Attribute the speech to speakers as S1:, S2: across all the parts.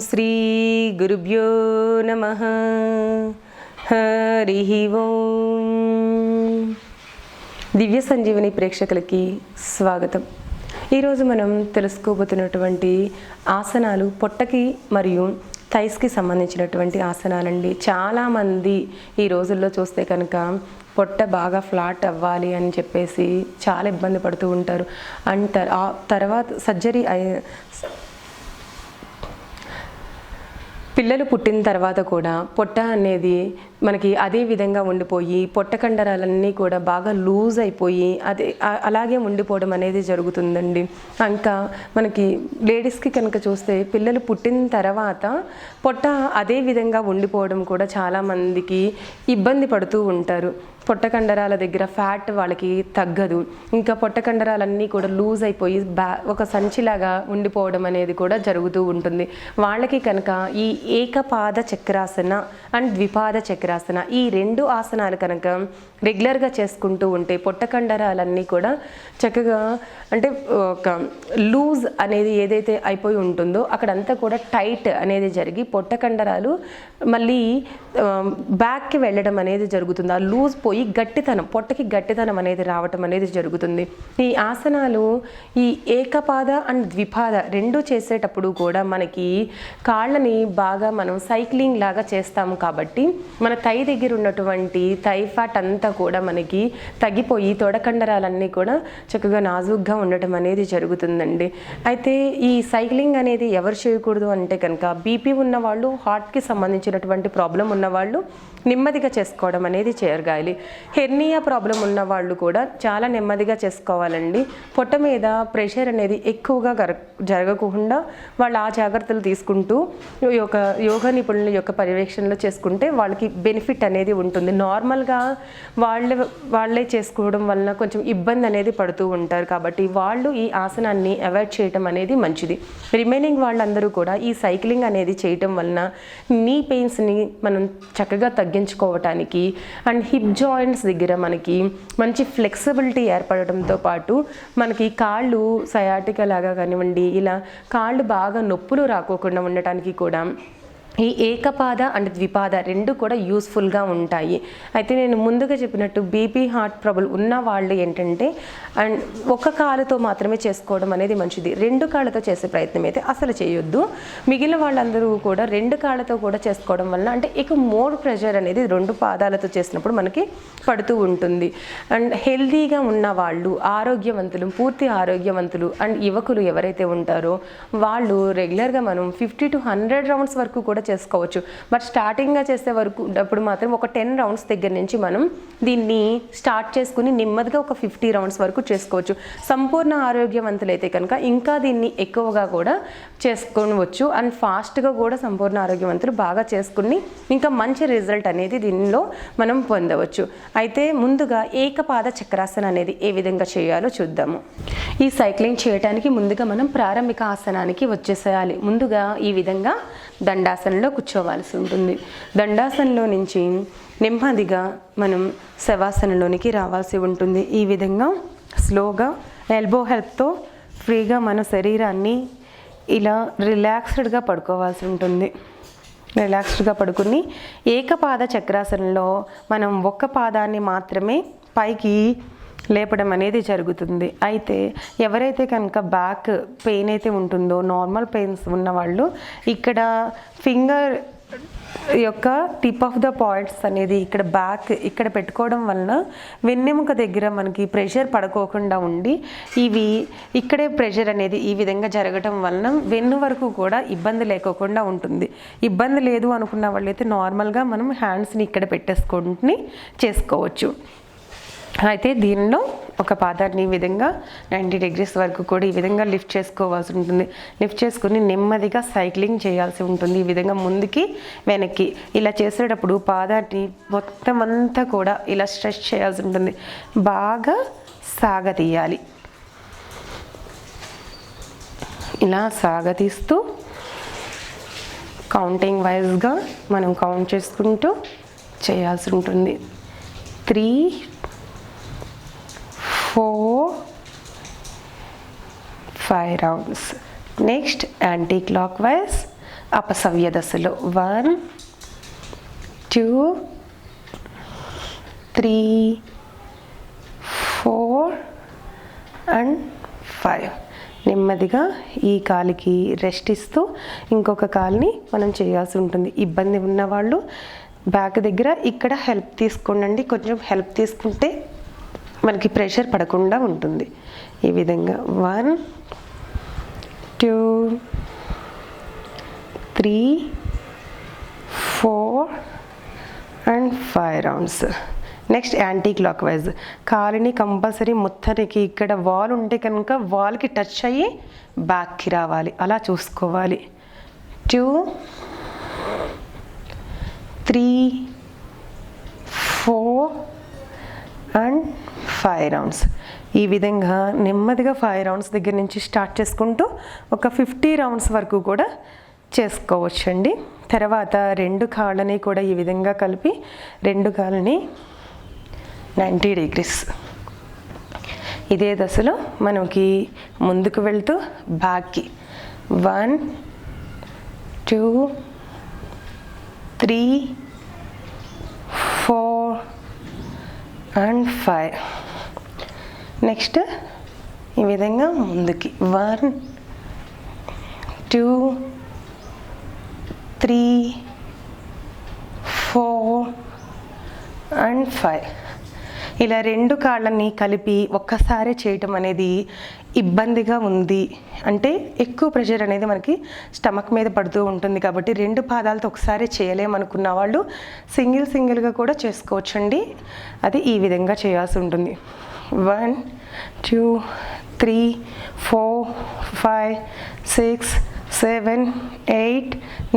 S1: శ్రీ గురుభ్యో నమః. హరి ఓం. దివ్య సంజీవిని ప్రేక్షకులకి స్వాగతం. ఈరోజు మనం తెలుసుకోబోతున్నటువంటి ఆసనాలు పొట్టకి మరియు థైస్కి సంబంధించినటువంటి ఆసనాలండి. చాలామంది ఈ రోజుల్లో చూస్తే కనుక పొట్ట బాగా ఫ్లాట్ అవ్వాలి అని చెప్పేసి చాలా ఇబ్బంది పడుతూ ఉంటారు. అండ్ తర్వాత సర్జరీ పిల్లలు పుట్టిన తర్వాత కూడా పొట్ట అనేది మనకి అదే విధంగా ఉండిపోయి పొట్ట కండరాలన్నీ కూడా బాగా లూజ్ అయిపోయి అలాగే ఉండిపోవడం అనేది జరుగుతుందండి. ఇంకా మనకి లేడీస్కి కనుక చూస్తే పిల్లలు పుట్టిన తర్వాత పొట్ట అదే విధంగా ఉండిపోవడం కూడా చాలామందికి ఇబ్బంది పడుతూ ఉంటారు. పొట్ట కండరాల దగ్గర ఫ్యాట్ వాళ్ళకి తగ్గదు. ఇంకా పొట్ట కండరాలన్నీ కూడా లూజ్ అయిపోయి ఒక సంచిలాగా ఉండిపోవడం అనేది కూడా జరుగుతూ ఉంటుంది. వాళ్ళకి కనుక ఈ ఏకపాద చక్రాసన అండ్ ద్విపాద చక్రాసన ఈ రెండు ఆసనాలు కనుక రెగ్యులర్గా చేసుకుంటూ ఉంటే పొట్ట కండరాలన్నీ కూడా చక్కగా అంటే ఒక లూజ్ అనేది ఏదైతే అయిపోయి ఉంటుందో అక్కడంతా కూడా టైట్ అనేది జరిగి పొట్ట కండరాలు మళ్ళీ బ్యాక్కి వెళ్ళడం అనేది జరుగుతుంది. ఆ లూజ్ పోయి గట్టితనం పొట్టకి గట్టితనం అనేది రావటం అనేది జరుగుతుంది. ఈ ఆసనాలు ఈ ఏకపాద అండ్ ద్విపాద రెండు చేసేటప్పుడు కూడా మనకి కాళ్ళని బాగా మనం సైక్లింగ్ లాగా చేస్తాము కాబట్టి మన థై దగ్గర ఉన్నటువంటి థై ఫ్యాట్ అంతా కూడా మనకి తగ్గిపోయి తొడకండరాలన్నీ కూడా చక్కగా నాజూగ్గా ఉండటం అనేది జరుగుతుందండి. అయితే ఈ సైక్లింగ్ అనేది ఎవరు చేయకూడదు అంటే కనుక బీపీ ఉన్నవాళ్ళు, హార్ట్కి సంబంధించినటువంటి ప్రాబ్లం ఉన్నవాళ్ళు నెమ్మదిగా చేసుకోవడం అనేది జరగాలి. హెర్నియా ప్రాబ్లం ఉన్న వాళ్ళు కూడా చాలా నెమ్మదిగా చేసుకోవాలండి. పొట్ట మీద ప్రెషర్ అనేది ఎక్కువగా జరగకుండా వాళ్ళు ఆ జాగ్రత్తలు తీసుకుంటూ యోగా నిపుణుల యొక్క పర్యవేక్షణలో చేసుకుంటే వాళ్ళకి బెనిఫిట్ అనేది ఉంటుంది. నార్మల్గా వాళ్ళే చేసుకోవడం వలన కొంచెం ఇబ్బంది అనేది పడుతూ ఉంటారు కాబట్టి వాళ్ళు ఈ ఆసనాన్ని అవాయిడ్ చేయటం అనేది మంచిది. రిమైనింగ్ వాళ్ళందరూ కూడా ఈ సైక్లింగ్ అనేది చేయటం వలన నీ పెయిన్స్ని మనం చక్కగా తగ్గించుకోవటానికి అండ్ హిప్ జాయింట్స్ దగ్గర మనకి మంచి ఫ్లెక్సిబిలిటీ ఏర్పడటంతో పాటు మనకి కాళ్ళు సయాటికా లాగా కానివ్వండి ఇలా కాళ్ళు బాగా నొప్పులు రాకోకుండా ఉండటానికి కూడా ఈ ఏకపాద అండ్ ద్విపాద రెండు కూడా యూస్ఫుల్గా ఉంటాయి. అయితే నేను ముందుగా చెప్పినట్టు బీపీ హార్ట్ ట్రబుల్ ఉన్న వాళ్ళు ఏంటంటే అండ్ ఒక కాలుతో మాత్రమే చేసుకోవడం అనేది మంచిది. రెండు కాళ్ళతో చేసే ప్రయత్నం అయితే అసలు చేయొద్దు. మిగిలిన వాళ్ళందరూ కూడా రెండు కాళ్ళతో కూడా చేసుకోవడం వలన అంటే ఇక మోర్ ప్రెషర్ అనేది రెండు పాదాలతో చేసినప్పుడు మనకి పడుతూ ఉంటుంది. అండ్ హెల్దీగా ఉన్న వాళ్ళు ఆరోగ్యవంతులు, పూర్తి ఆరోగ్యవంతులు అండ్ యువకులు ఎవరైతే ఉంటారో వాళ్ళు రెగ్యులర్గా మనం 50 to 100 రౌండ్స్ వరకు కూడా చేసుకోవచ్చు. బట్ స్టార్టింగ్గా చేసే వరకు అప్పుడు మాత్రం ఒక 10 రౌండ్స్ దగ్గర నుంచి మనం దీన్ని స్టార్ట్ చేసుకుని నెమ్మదిగా ఒక 50 రౌండ్స్ వరకు చేసుకోవచ్చు. సంపూర్ణ ఆరోగ్యవంతులైతే కనుక ఇంకా దీన్ని ఎక్కువగా కూడా చేసుకోవచ్చు అండ్ ఫాస్ట్గా కూడా సంపూర్ణ ఆరోగ్యవంతులు బాగా చేసుకుని ఇంకా మంచి రిజల్ట్ అనేది దీనిలో మనం పొందవచ్చు. అయితే ముందుగా ఏకపాద చక్రాసన అనేది ఏ విధంగా చేయాలో చూద్దాము. ఈ సైక్లింగ్ చేయడానికి ముందుగా మనం ప్రారంభిక ఆసనానికి వచ్చేసేయాలి. ముందుగా ఈ విధంగా దండాసనంలో కూర్చోవాల్సి ఉంటుంది. దండాసనంలో నుంచి నెమ్మదిగా మనం శవాసనంలోనికి రావాల్సి ఉంటుంది. ఈ విధంగా స్లోగా ఎల్బో హెల్ప్తో ఫ్రీగా మన శరీరాన్ని ఇలా రిలాక్స్డ్గా పడుకోవాల్సి ఉంటుంది. రిలాక్స్డ్గా పడుకుని ఏకపాద చక్రాసనంలో మనం ఒక్క పాదాన్ని మాత్రమే పైకి లేపడం అనేది జరుగుతుంది. అయితే ఎవరైతే కనుక బ్యాక్ పెయిన్ అయితే ఉంటుందో నార్మల్ పెయిన్స్ ఉన్నవాళ్ళు ఇక్కడ ఫింగర్ యొక్క టిప్ ఆఫ్ ద పాయింట్స్ అనేది ఇక్కడ బ్యాక్ ఇక్కడ పెట్టుకోవడం వలన వెన్నెముక దగ్గర మనకి ప్రెషర్ పడుకోకుండా ఉండి ఇవి ఇక్కడే ప్రెషర్ అనేది ఈ విధంగా జరగటం వలన వెన్ను వరకు కూడా ఇబ్బంది లేకోకుండా ఉంటుంది. ఇబ్బంది లేదు అనుకున్న వాళ్ళైతే నార్మల్గా మనం హ్యాండ్స్ని ఇక్కడ పెట్టేసుకొని చేసుకోవచ్చు. అయితే దీనిలో ఒక పాదాన్ని ఈ విధంగా 90 degrees వరకు కూడా ఈ విధంగా లిఫ్ట్ చేసుకోవాల్సి ఉంటుంది. లిఫ్ట్ చేసుకుని నెమ్మదిగా సైక్లింగ్ చేయాల్సి ఉంటుంది. ఈ విధంగా ముందుకి వెనక్కి ఇలా చేసేటప్పుడు పాదాన్ని మొత్తం అంతా కూడా ఇలా స్ట్రెచ్ చేయాల్సి ఉంటుంది. బాగా సాగతీయాలి. ఇలా సాగతీస్తూ కౌంటింగ్ వైజ్గా మనం కౌంట్ చేసుకుంటూ చేయాల్సి ఉంటుంది. 3, 4, 5 rounds. Next anti-clockwise అపసవ్య దశలో 1 2 3 4 అండ్ 5. నెమ్మదిగా ఈ కాలికి రెస్ట్ ఇస్తూ ఇంకొక కాల్ని మనం చేయాల్సి ఉంటుంది. ఇబ్బంది ఉన్నవాళ్ళు బ్యాక్ దగ్గర ఇక్కడ హెల్ప్ తీసుకోండి. కొంచెం హెల్ప్ తీసుకుంటే మనకి ప్రెషర్ పడకుండా ఉంటుంది. ఈ విధంగా 1 2 3 4 and 5 rounds. Next anticlockwise కాలిని కంపల్సరీ మొత్తానికి ఇక్కడ వాల్ ఉంటే కనుక వాల్కి టచ్ అయ్యి బ్యాక్కి రావాలి, అలా చూసుకోవాలి. 2 3 4 అండ్ 5 రౌండ్స్. ఈ విధంగా నెమ్మదిగా 5 రౌండ్స్ దగ్గర నుంచి స్టార్ట్ చేసుకుంటూ ఒక 50 రౌండ్స్ వరకు కూడా చేసుకోవచ్చండి. తర్వాత 2 కాళ్ళని కూడా ఈ విధంగా కలిపి 2 కాళ్ళని 90 డిగ్రీస్ ఇదే దశలో మనకి ముందుకు వెళ్తూ బ్యాక్కి 1 2 3 4 అండ్ 5. నెక్స్ట్ ఈ విధంగా ముందుకి 1 2 3 4 అండ్ 5. ఇలా 2 కాళ్ళని కలిపి ఒక్కసారి చేయటం అనేది ఇబ్బందిగా ఉంది అంటే ఎక్కువ ప్రెషర్ అనేది మనకి స్టమక్ మీద పడుతూ ఉంటుంది కాబట్టి 2 పాదాలతో ఒకసారి చేయలేమనుకున్న వాళ్ళు సింగిల్గా కూడా చేసుకోవచ్చండి. అది ఈ విధంగా చేయాల్సి ఉంటుంది. 1 2 3 4 5 6 7 8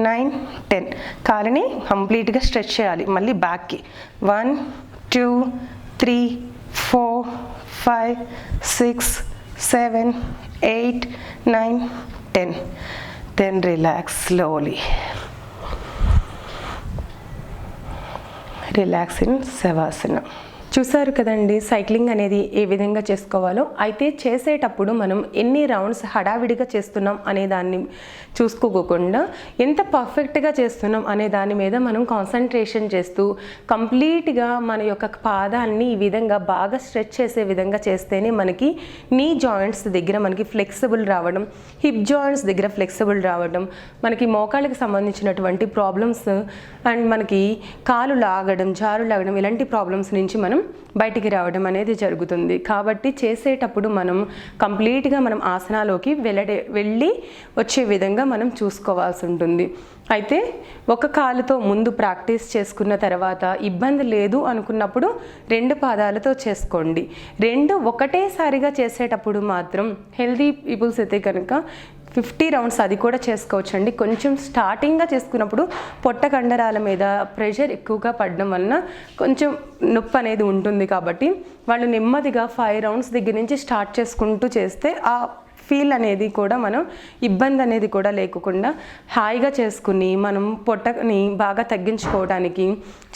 S1: 9 10. కాలిని కంప్లీట్గా స్ట్రెచ్ చేయాలి. మళ్ళీ బ్యాక్కి 1 2 3 4 5 6 7 8 9 10. Then relax slowly. Relax in Savasana. చూసారు కదండి సైక్లింగ్ అనేది ఏ విధంగా చేసుకోవాలో. అయితే చేసేటప్పుడు మనం ఎన్ని రౌండ్స్ హడావిడిగా చేస్తున్నాం అనే దాన్ని చూసుకోకుండా ఎంత పర్ఫెక్ట్గా చేస్తున్నాం అనే దాని మీద మనం కాన్సన్ట్రేషన్ చేస్తూ కంప్లీట్గా మన యొక్క పాదాన్ని ఈ విధంగా బాగా స్ట్రెచ్ చేసే విధంగా చేస్తేనే మనకి నీ జాయింట్స్ దగ్గర మనకి ఫ్లెక్సిబుల్ రావడం, హిప్ జాయింట్స్ దగ్గర ఫ్లెక్సిబుల్ రావడం, మనకి మోకాళ్ళకి సంబంధించినటువంటి ప్రాబ్లమ్స్ అండ్ మనకి కాలు లాగడం, జారు లాగడం ఇలాంటి ప్రాబ్లమ్స్ నుంచి మనం బయటికి రావడం అనేది జరుగుతుంది. కాబట్టి చేసేటప్పుడు మనం కంప్లీట్గా మనం ఆసనాలోకి వెళ్ళి వచ్చే విధంగా మనం చూసుకోవాల్సి ఉంటుంది. అయితే ఒక కాలుతో ముందు ప్రాక్టీస్ చేసుకున్న తర్వాత ఇబ్బంది లేదు అనుకున్నప్పుడు 2 పాదాలతో చేసుకోండి. 2 ఒకటేసారిగా చేసేటప్పుడు మాత్రం హెల్దీ పీపుల్స్ అయితే కనుక 50 రౌండ్స్ అది కూడా చేసుకోవచ్చండి. కొంచెం స్టార్టింగ్గా చేసుకున్నప్పుడు పొట్ట కండరాల మీద ప్రెషర్ ఎక్కువగా పడడం వలన కొంచెం నొప్పి అనేది ఉంటుంది. కాబట్టి వాళ్ళు నెమ్మదిగా 5 రౌండ్స్ దగ్గర నుంచి స్టార్ట్ చేసుకుంటూ చేస్తే ఆ ఫీల్ అనేది కూడా మనం ఇబ్బంది అనేది కూడా లేకుండా హాయిగా చేసుకుని మనం పొట్టని బాగా తగ్గించుకోవడానికి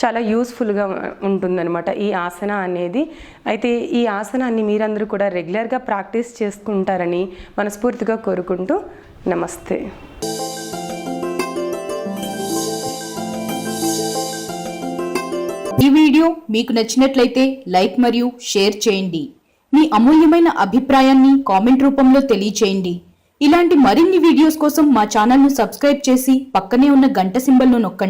S1: చాలా యూస్ఫుల్గా ఉంటుందన్నమాట ఈ ఆసన అనేది. అయితే ఈ ఆసనాన్ని మీరందరూ కూడా రెగ్యులర్గా ప్రాక్టీస్ చేసుకుంటారని మనస్ఫూర్తిగా కోరుకుంటూ నమస్తే.
S2: ఈ వీడియో మీకు నచ్చినట్లయితే లైక్ మరియు షేర్ చేయండి. మీ అమూల్యమైన అభిప్రాయాన్ని కామెంట్ రూపంలో తెలియచేయండి. ఇలాంటి మరిన్ని వీడియోస్ కోసం మా ఛానల్ను సబ్స్క్రైబ్ చేసి పక్కనే ఉన్న గంట సింబల్ను నొక్కండి.